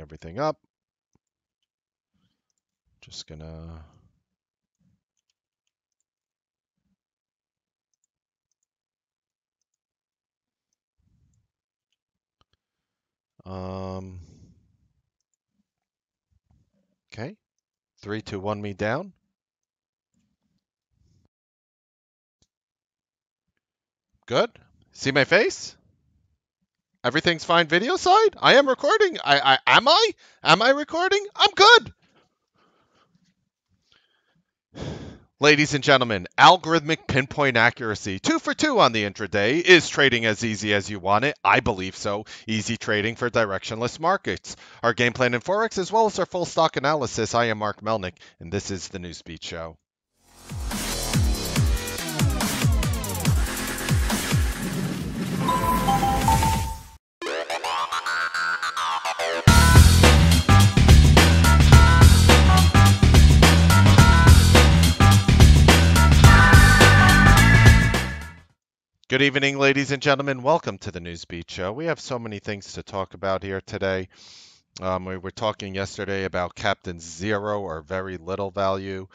everything up. Just gonna okay. 3, 2, 1 me down. Good. See my face? Everything's fine video side? I am recording. Am I? Am I recording? I'm good. Ladies and gentlemen, algorithmic pinpoint accuracy, 2 for 2 on the intraday. Is trading as easy as you want it? I believe so. Easy trading for directionless markets. Our game plan in Forex as well as our full stock analysis. I am Mark Melnick, and this is the Newsbeat Show. Good evening, ladies and gentlemen. Welcome to the Newsbeat Show. We have so many things to talk about here today. We were talking yesterday about Captain Zero or very little value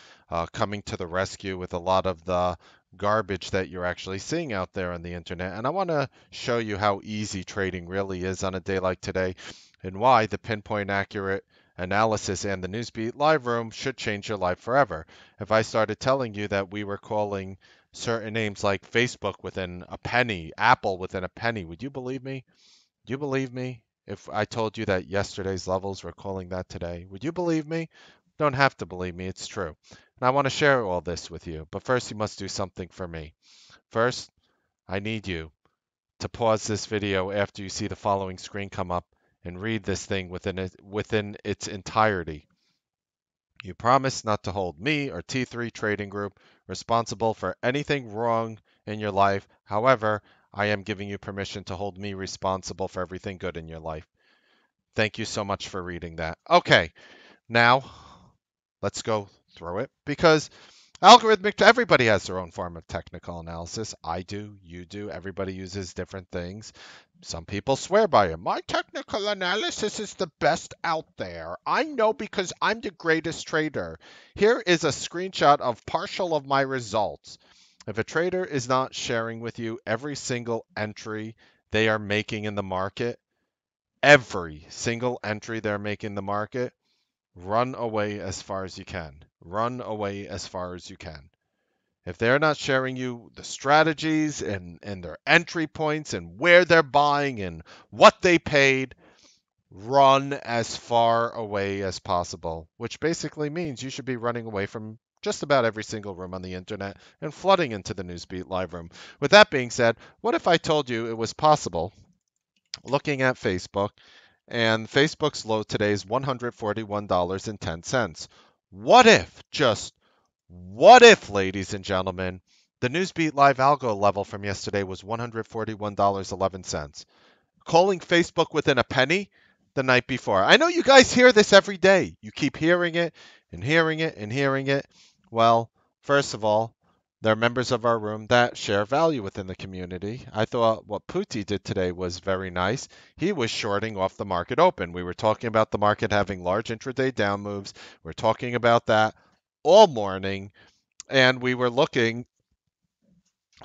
coming to the rescue with a lot of the garbage that you're actually seeing out there on the internet. And I want to show you how easy trading really is on a day like today and why the pinpoint accurate analysis and the Newsbeat Live Room should change your life forever. If I started telling you that we were calling certain names like Facebook within a penny, Apple within a penny, would you believe me? Do you believe me? If I told you that yesterday's levels were calling that today, would you believe me? Don't have to believe me, it's true. And I want to share all this with you, but first you must do something for me. First, I need you to pause this video after you see the following screen come up and read this thing within its entirety. You promise not to hold me or T3 Trading Group responsible for anything wrong in your life. However, I am giving you permission to hold me responsible for everything good in your life. Thank you so much for reading that. Okay, now let's go through it because algorithmic, everybody has their own form of technical analysis. I do, you do, everybody uses different things. Some people swear by it. My technical analysis is the best out there. I know because I'm the greatest trader. Here is a screenshot of partial of my results. If a trader is not sharing with you every single entry they are making in the market, every single entry they're making in the market, run away as far as you can. Run away as far as you can. If they're not sharing you the strategies and their entry points and where they're buying and what they paid, run as far away as possible, which basically means you should be running away from just about every single room on the internet and flooding into the Newsbeat Live Room. With that being said, what if I told you it was possible, looking at Facebook, and Facebook's low today is $141.10. What if, just what if, ladies and gentlemen, the Newsbeat Live algo level from yesterday was $141.11? Calling Facebook within a penny the night before. I know you guys hear this every day. You keep hearing it and hearing it and hearing it. Well, first of all, they're members of our room that share value within the community. I thought what Pooty did today was very nice. He was shorting off the market open. We were talking about the market having large intraday down moves. We're talking about that all morning, and we were looking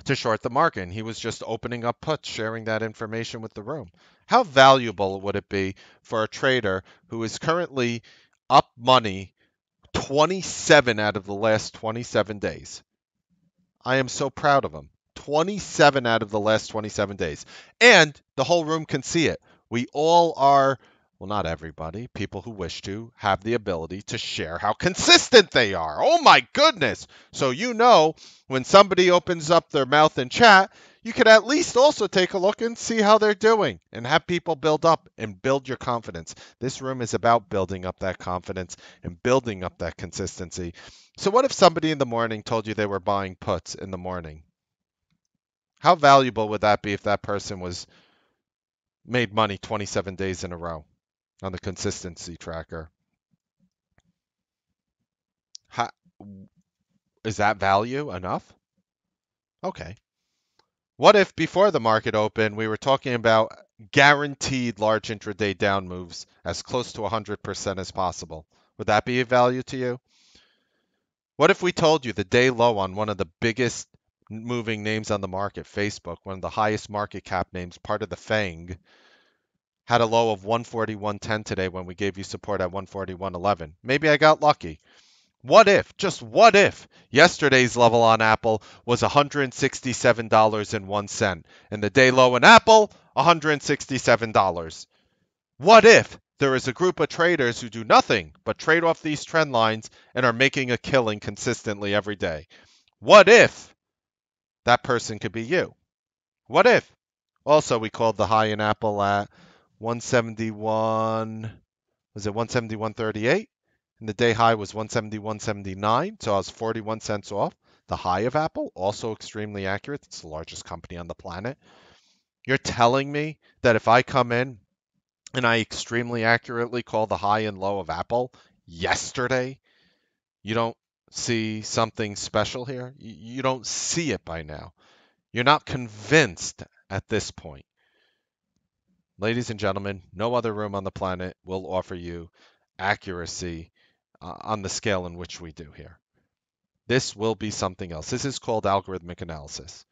to short the market. And he was just opening up puts, sharing that information with the room. How valuable would it be for a trader who is currently up money 27 out of the last 27 days? I am so proud of him. 27 out of the last 27 days. And the whole room can see it. We all are, well, not everybody, people who wish to have the ability to share how consistent they are. Oh my goodness. So you know, when somebody opens up their mouth in chat, you could at least also take a look and see how they're doing and have people build up and build your confidence. This room is about building up that confidence and building up that consistency. So what if somebody in the morning told you they were buying puts in the morning? How valuable would that be if that person was made money 27 days in a row on the consistency tracker? How, is that value enough? Okay. What if before the market opened, we were talking about guaranteed large intraday down moves as close to 100% as possible. Would that be of value to you? What if we told you the day low on one of the biggest moving names on the market, Facebook, one of the highest market cap names, part of the FANG, had a low of 141.10 today when we gave you support at 141.11? Maybe I got lucky. What if, just what if, yesterday's level on Apple was $167.01 and the day low in Apple, $167? What if there is a group of traders who do nothing but trade off these trend lines and are making a killing consistently every day? What if that person could be you? What if? Also, we called the high in Apple at 171, was it 171.38? And the day high was 171.79, so I was 41 cents off. The high of Apple, also extremely accurate. It's the largest company on the planet. You're telling me that if I come in and I extremely accurately call the high and low of Apple yesterday, you don't see something special here? You don't see it by now. You're not convinced at this point. Ladies and gentlemen, no other room on the planet will offer you accuracy on the scale in which we do here. This will be something else. This is called algorithmic analysis.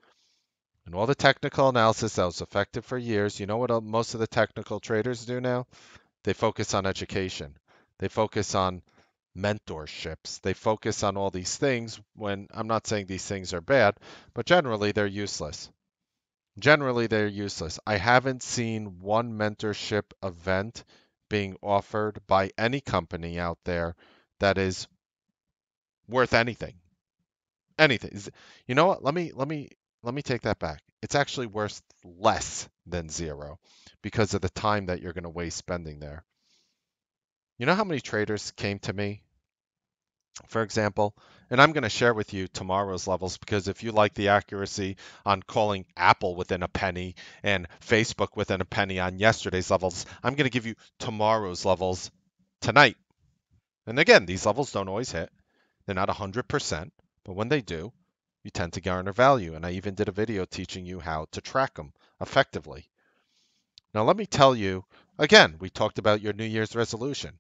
And all the technical analysis that was effective for years, you know what most of the technical traders do now? They focus on education. They focus on mentorships. They focus on all these things when I'm not saying these things are bad, but generally they're useless. Generally, they're useless. I haven't seen one mentorship event being offered by any company out there that is worth anything. Anything. You know what? Let me take that back. It's actually worth less than zero because of the time that you're going to waste spending there. You know how many traders came to me, for example, and I'm going to share with you tomorrow's levels because if you like the accuracy on calling Apple within a penny and Facebook within a penny on yesterday's levels, I'm going to give you tomorrow's levels tonight. And again, these levels don't always hit. They're not 100%, but when they do, you tend to garner value. And I even did a video teaching you how to track them effectively. Now, let me tell you, again, we talked about your New Year's resolution.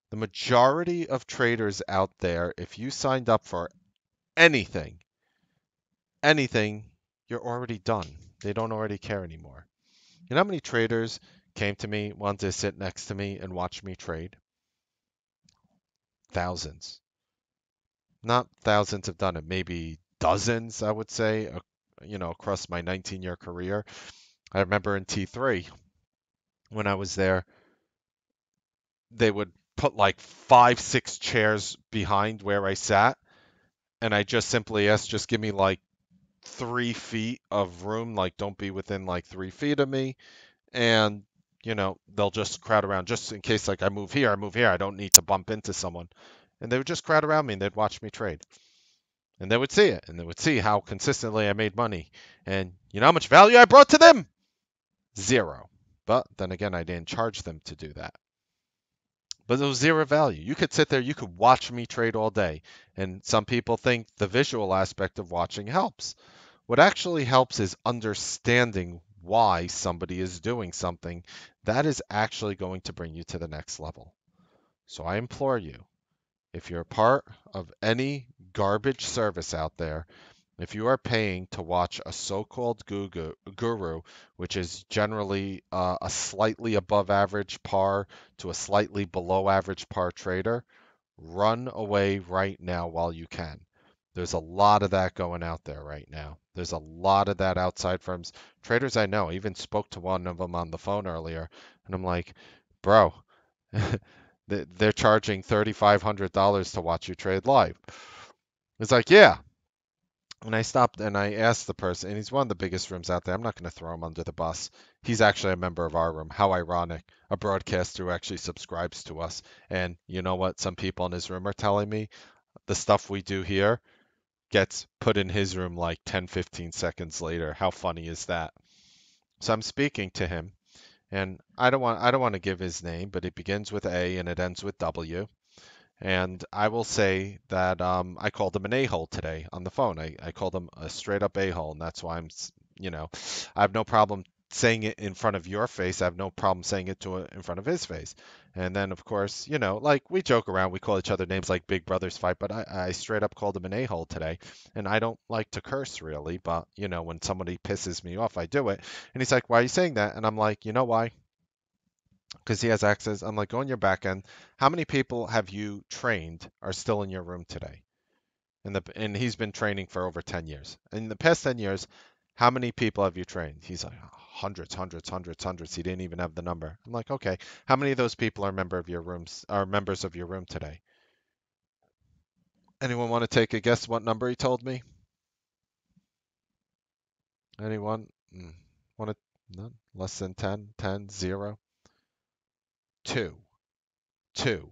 The majority of traders out there, if you signed up for anything, you're already done. They don't already care anymore. You know how many traders came to me, wanted to sit next to me and watch me trade? Thousands. Not thousands have done it, maybe dozens, I would say, across my 19-year career. I remember in T3, when I was there, they would put like 5, 6 chairs behind where I sat, and I just simply asked, just give me like 3 feet of room, like don't be within like 3 feet of me, and they'll just crowd around just in case like I move here, I don't need to bump into someone, and they would just crowd around me and they'd watch me trade, and they would see it, and they would see how consistently I made money, and you know how much value I brought to them? Zero. But then again, I didn't charge them to do that. But it was zero value. You could sit there, you could watch me trade all day. And some people think the visual aspect of watching helps. What actually helps is understanding why somebody is doing something. That is actually going to bring you to the next level. So I implore you, if you're a part of any garbage service out there, if you are paying to watch a so-called guru, which is generally a slightly above average par to a slightly below average par trader, run away right now while you can. There's a lot of that going out there right now. There's a lot of that outside firms. Traders I know, I even spoke to one of them on the phone earlier, and I'm like, bro, they're charging $3,500 to watch you trade live. It's like, yeah. And I stopped and I asked the person, and he's one of the biggest rooms out there. I'm not going to throw him under the bus. He's actually a member of our room. How ironic. A broadcaster who actually subscribes to us. And you know what? Some people in his room are telling me the stuff we do here gets put in his room like 10, 15 seconds later. How funny is that? So I'm speaking to him, and I don't want to give his name, but it begins with A and it ends with W. And I will say that I called him an a-hole today on the phone. I called him a straight up a-hole, and that's why I have no problem saying it in front of your face. I have no problem saying it to in front of his face. And then, of course, like we joke around, we call each other names like Big Brothers fight, but I straight up called him an a-hole today. And I don't like to curse really, but, when somebody pisses me off, I do it. And he's like, why are you saying that? And I'm like, you know why? Because he has access. I'm like, go on your back end. How many people have you trained are still in your room today? And he's been training for over 10 years. In the past 10 years, how many people have you trained? He's like, hundreds, hundreds, hundreds, hundreds. He didn't even have the number. I'm like, okay. How many of those people are members of your room today? Anyone want to take a guess what number he told me? Anyone? Want to? None? Less than 10? 10? 0? 2. 2.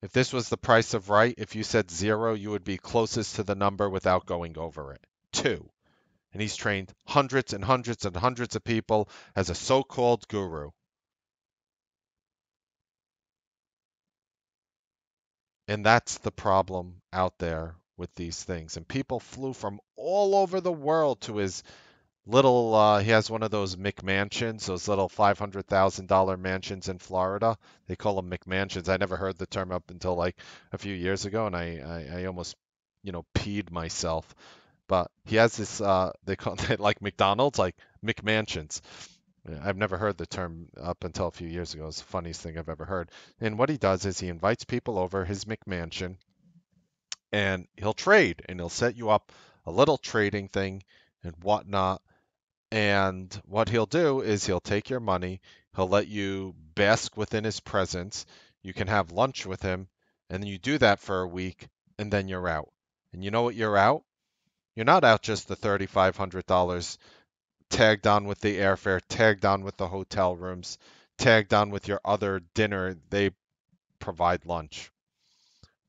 If this was the price of right, if you said 0, you would be closest to the number without going over it. 2. And he's trained hundreds and hundreds and hundreds of people as a so-called guru. And that's the problem out there with these things. And people flew from all over the world to his little, he has one of those McMansions, those little $500,000 mansions in Florida. They call them McMansions. I never heard the term up until like a few years ago, and I almost, peed myself. But he has this, they call it like McDonald's, like McMansions. Yeah, I've never heard the term up until a few years ago. It's the funniest thing I've ever heard. And what he does is he invites people over his McMansion and he'll trade and he'll set you up a little trading thing and whatnot. And what he'll do is he'll take your money, he'll let you bask within his presence. You can have lunch with him, and then you do that for a week, and then you're out. And you know what you're out? You're not out just the $3,500 tagged on with the airfare, tagged on with the hotel rooms, tagged on with your other dinner. They provide lunch,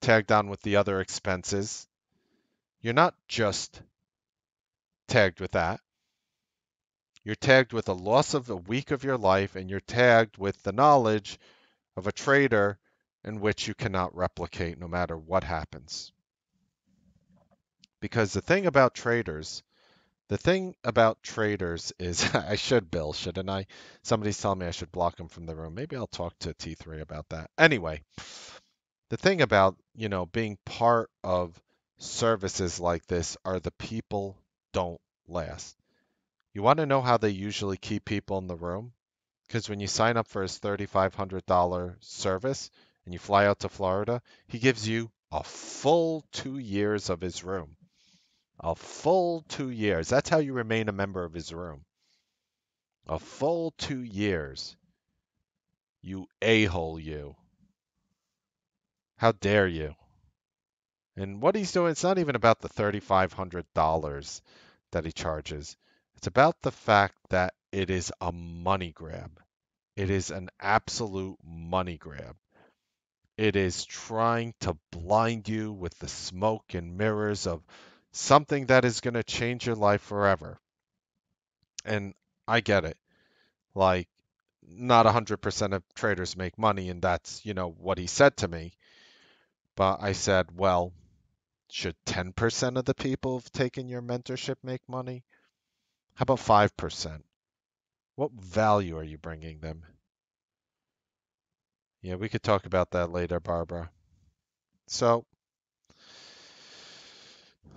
tagged on with the other expenses. You're not just tagged with that. You're tagged with a loss of a week of your life, and you're tagged with the knowledge of a trader in which you cannot replicate no matter what happens. Because the thing about traders is, I should, Bill, shouldn't I? Somebody's telling me I should block him from the room. Maybe I'll talk to T3 about that. Anyway, the thing about, being part of services like this are the people don't last. You want to know how they usually keep people in the room? Because when you sign up for his $3,500 service and you fly out to Florida, he gives you a full 2 years of his room. A full 2 years. That's how you remain a member of his room. A full 2 years. You a-hole, you. How dare you? And what he's doing, it's not even about the $3,500 that he charges. It's about the fact that it is a money grab. It is an absolute money grab. It is trying to blind you with the smoke and mirrors of something that is going to change your life forever. And I get it. Like, not 100% of traders make money, and that's, what he said to me. But I said, well, should 10% of the people who've taken your mentorship make money? How about 5%? What value are you bringing them? Yeah, we could talk about that later, Barbara. So,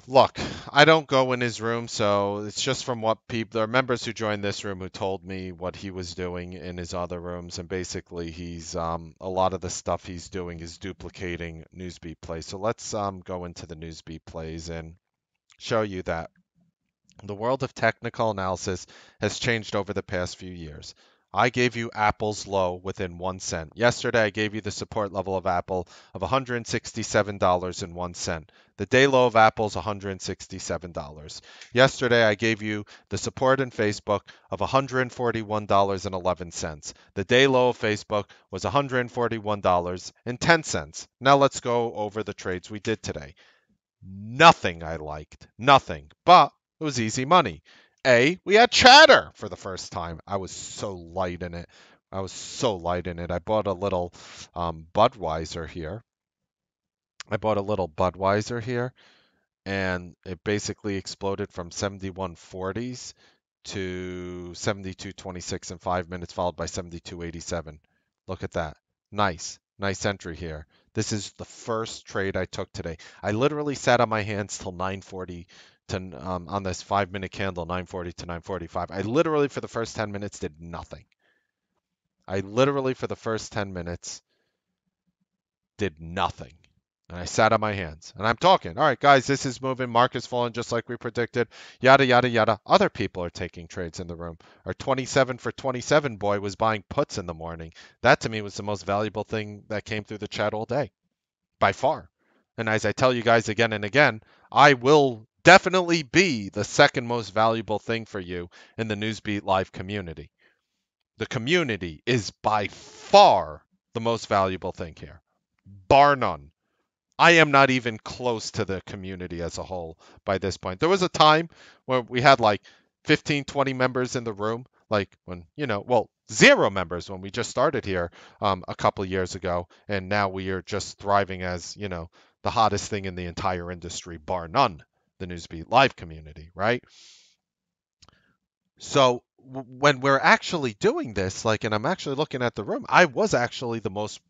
look, I don't go in his room, so it's just from what people, there are members who joined this room who told me what he was doing in his other rooms, and basically he's a lot of the stuff he's doing is duplicating Newsbeat plays. So let's go into the Newsbeat plays and show you that the world of technical analysis has changed over the past few years. I gave you Apple's low within 1 cent. Yesterday, I gave you the support level of Apple of $167.01. The day low of Apple is $167. Yesterday, I gave you the support in Facebook of $141.11. The day low of Facebook was $141.10. Now let's go over the trades we did today. Nothing I liked. Nothing. But it was easy money. We had chatter for the first time. I was so light in it. I was so light in it. I bought a little Budweiser here. And it basically exploded from 71.40s to 72.26 in 5 minutes, followed by 72.87. Look at that. Nice. Nice entry here. This is the first trade I took today. I literally sat on my hands till 9:40 to on this 5 minute candle, 9:40 to 9:45. I literally for the first 10 minutes did nothing. I literally for the first 10 minutes did nothing. And I sat on my hands. And I'm talking. All right, guys, this is moving. Market's falling just like we predicted. Yada, yada, yada. Other people are taking trades in the room. Our 27 for 27 boy was buying puts in the morning. That to me was the most valuable thing that came through the chat all day, by far. And as I tell you guys again and again, I will definitely be the second most valuable thing for you in the Newsbeat Live community. The community is by far the most valuable thing here, bar none. I am not even close to the community as a whole by this point. There was a time where we had like 15, 20 members in the room, like when, well, 0 members when we just started here a couple of years ago. And now we are just thriving as, the hottest thing in the entire industry, bar none, the Newsbeat Live community, right? So when we're actually doing this, like, and I'm actually looking at the room, I was actually the most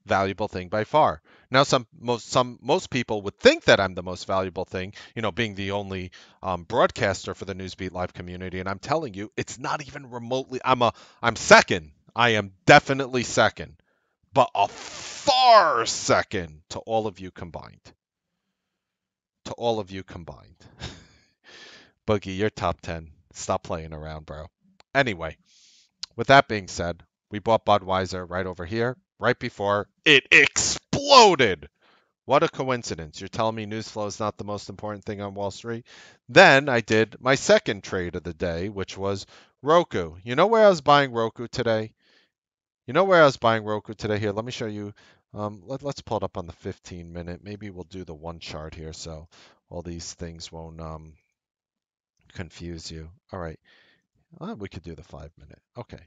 valuable thing by far. Now, most people would think that I'm the most valuable thing, being the only broadcaster for the Newsbeat Live community, and I'm telling you, it's not even remotely. I'm second. I am definitely second, but a far second to all of you combined. To all of you combined. Boogie, you're top 10. Stop playing around, bro. Anyway, with that being said, we bought Budweiser right over here, right before it exploded. What a coincidence. You're telling me news flow is not the most important thing on Wall Street? Then I did my second trade of the day, which was Roku. You know where I was buying Roku today? You know where I was buying Roku today? Here, let me show you. Let's pull it up on the 15-minute. Maybe we'll do the one chart here so all these things won't confuse you. All right. We could do the 5-minute. Okay.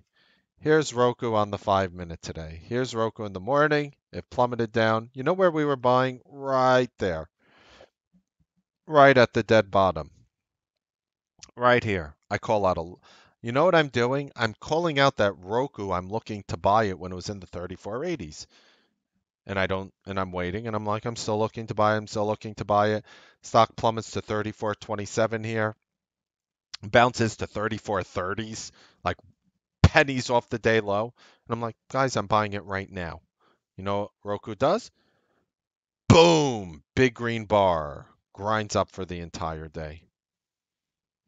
Here's Roku on the 5-minute today. Here's Roku in the morning. It plummeted down. You know where we were buying? Right there. Right at the dead bottom. Right here. I call out a. You know what I'm doing? I'm calling out that Roku. I'm looking to buy it when it was in the 3480s. And I don't, and I'm waiting, and I'm like, I'm still looking to buy it. I'm still looking to buy it. Stock plummets to 34.27 here. Bounces to 34.30s, like pennies off the day low. And I'm like, guys, I'm buying it right now. You know what Roku does? Boom! Big green bar. Grinds up for the entire day.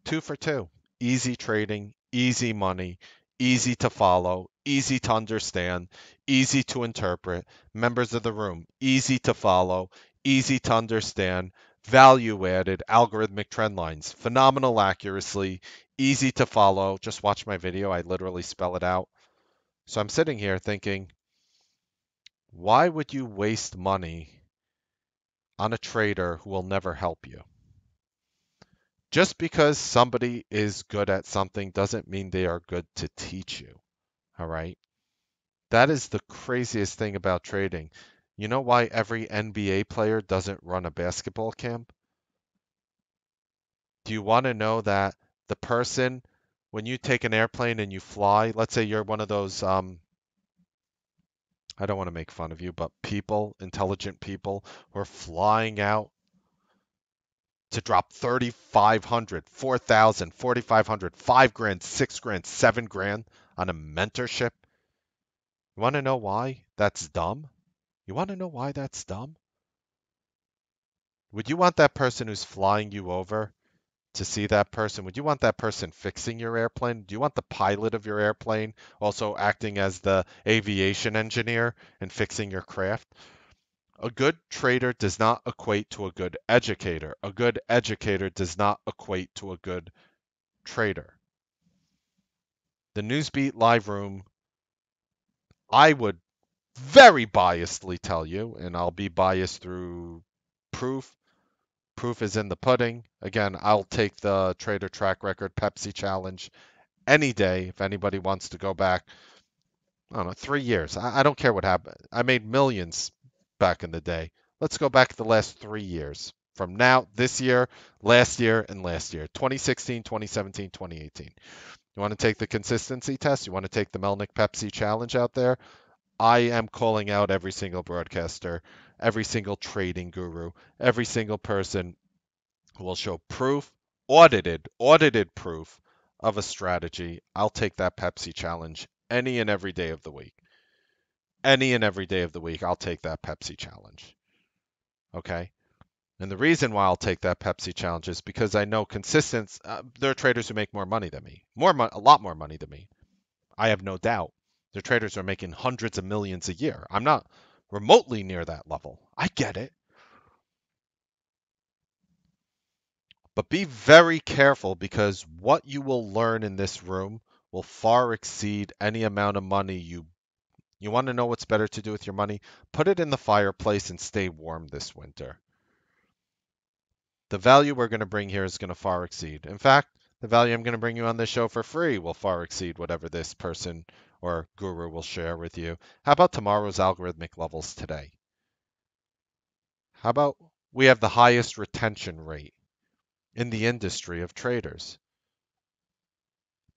2 for 2. Easy trading, easy money, easy to follow, easy to understand, easy to interpret. Members of the room, easy to follow, easy to understand, value added, algorithmic trend lines, phenomenal accuracy, easy to follow. Just watch my video. I literally spell it out. So I'm sitting here thinking, why would you waste money on a trader who will never help you? Just because somebody is good at something doesn't mean they are good to teach you. All right. That is the craziest thing about trading. You know why every NBA player doesn't run a basketball camp? Do you want to know that the person, when you take an airplane and you fly, let's say you're one of those, I don't want to make fun of you, but people, intelligent people who are flying out to drop 3,500, 4,000, 4,500, 5 grand, 6 grand, 7 grand on a mentorship. You want to know why that's dumb? You want to know why that's dumb? Would you want that person who's flying you over to see that person? Would you want that person fixing your airplane? Do you want the pilot of your airplane also acting as the aviation engineer and fixing your craft? A good trader does not equate to a good educator. A good educator does not equate to a good trader. The Newsbeat Live Room, I would very biasedly tell you, and I'll be biased through proof. Proof is in the pudding. Again, I'll take the Trader Track Record Pepsi Challenge any day if anybody wants to go back. I don't know, 3 years. I don't care what happened. I made millions back in the day. Let's go back the last 3 years. from now, this year, last year, and last year, 2016, 2017, 2018. You want to take the consistency test? You want to take the Melnick Pepsi challenge out there? I am calling out every single broadcaster, every single trading guru, every single person who will show proof, audited proof of a strategy. I'll take that Pepsi challenge any and every day of the week. Any and every day of the week, I'll take that Pepsi challenge. Okay? And the reason why I'll take that Pepsi challenge is because I know there are traders who make more money than me, a lot more money than me. I have no doubt. There are traders who are making hundreds of millions a year. I'm not remotely near that level. I get it. But be very careful because what you will learn in this room will far exceed any amount of money you want to know what's better to do with your money? Put it in the fireplace and stay warm this winter. The value we're going to bring here is going to far exceed. In fact, the value I'm going to bring you on this show for free will far exceed whatever this person or guru will share with you. How about tomorrow's algorithmic levels today? How about we have the highest retention rate in the industry of traders?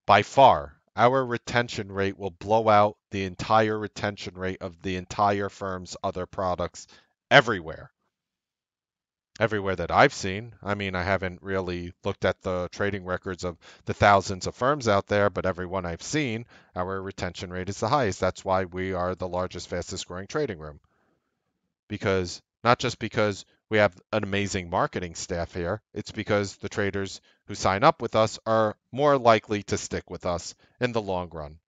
By far, our retention rate will blow out the entire retention rate of the entire firm's other products everywhere. Everywhere that I've seen. I mean, I haven't really looked at the trading records of the thousands of firms out there, but everyone I've seen, our retention rate is the highest. That's why we are the largest, fastest growing trading room. Because not just because we have an amazing marketing staff here, it's because the traders who sign up with us are more likely to stick with us in the long run.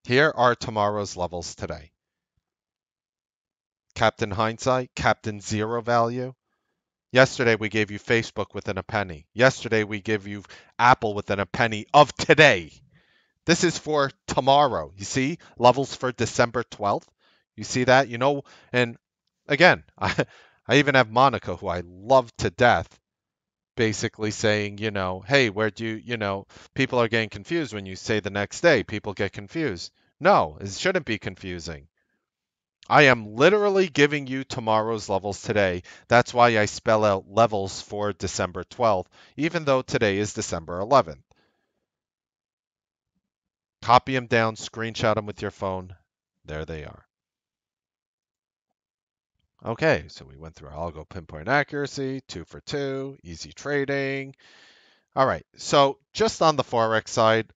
Here are tomorrow's levels today. Captain Hindsight, Captain Zero Value. Yesterday we gave you Facebook within a penny. Yesterday we give you Apple within a penny of today. This is for tomorrow. You see, levels for December 12th. You see that? And again, I even have Monica, who I love to death, basically saying, hey, where do people are getting confused when you say the next day. People get confused. No, it shouldn't be confusing. I am literally giving you tomorrow's levels today. That's why I spell out levels for December 12th, even though today is December 11th. Copy them down, screenshot them with your phone. There they are. Okay, so we went through algo pinpoint accuracy, 2 for 2, easy trading. All right, so just on the Forex side,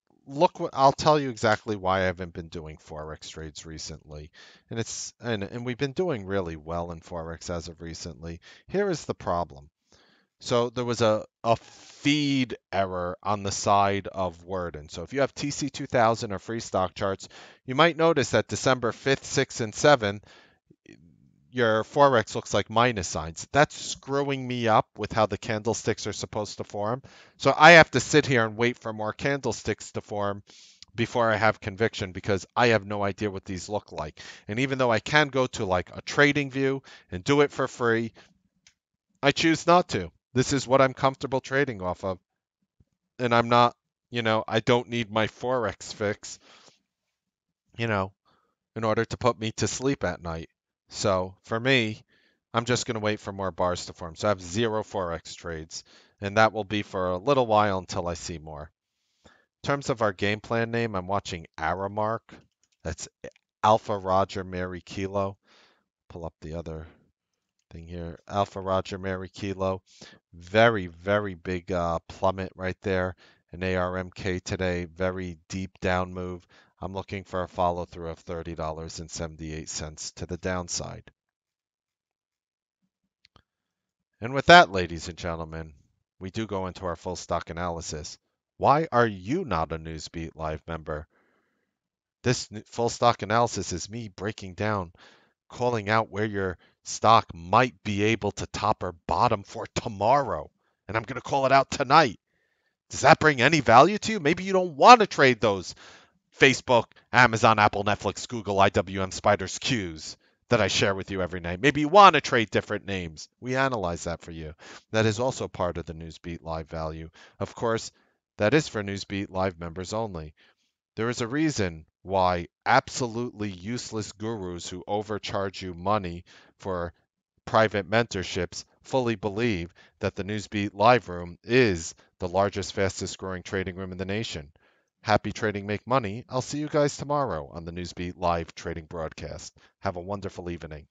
I'll tell you exactly why I haven't been doing Forex trades recently. And we've been doing really well in Forex as of recently. Here is the problem. So there was a feed error on the side of Worden. So if you have TC2000 or free stock charts, you might notice that December 5th, 6th, and 7th, your Forex looks like minus signs. That's screwing me up with how the candlesticks are supposed to form. So I have to sit here and wait for more candlesticks to form before I have conviction because I have no idea what these look like. And even though I can go to like a trading view and do it for free, I choose not to. This is what I'm comfortable trading off of. And I'm not, I don't need my Forex fix, you know, in order to put me to sleep at night. So for me, I'm just going to wait for more bars to form. So I have 0 Forex trades, and that will be for a little while until I see more. In terms of our game plan name, I'm watching Aramark. That's Alpha Roger Mary Kilo. Pull up the other thing here. Alpha Roger Mary Kilo. Very, very big plummet right there. An ARMK today. Very deep down move. I'm looking for a follow through of $30.78 to the downside. And with that, ladies and gentlemen, we do go into our full stock analysis. Why are you not a Newsbeat Live member? This full stock analysis is me breaking down, calling out where your stock might be able to top or bottom for tomorrow. And I'm going to call it out tonight. Does that bring any value to you? Maybe you don't want to trade those Facebook, Amazon, Apple, Netflix, Google, IWM, Spiders, Qs that I share with you every night. Maybe you want to trade different names. We analyze that for you. That is also part of the Newsbeat Live value. Of course, that is for Newsbeat Live members only. There is a reason why absolutely useless gurus who overcharge you money for private mentorships fully believe that the Newsbeat Live Room is the largest, fastest growing trading room in the nation. Happy trading, make money. I'll see you guys tomorrow on the Newsbeat Live trading broadcast. Have a wonderful evening.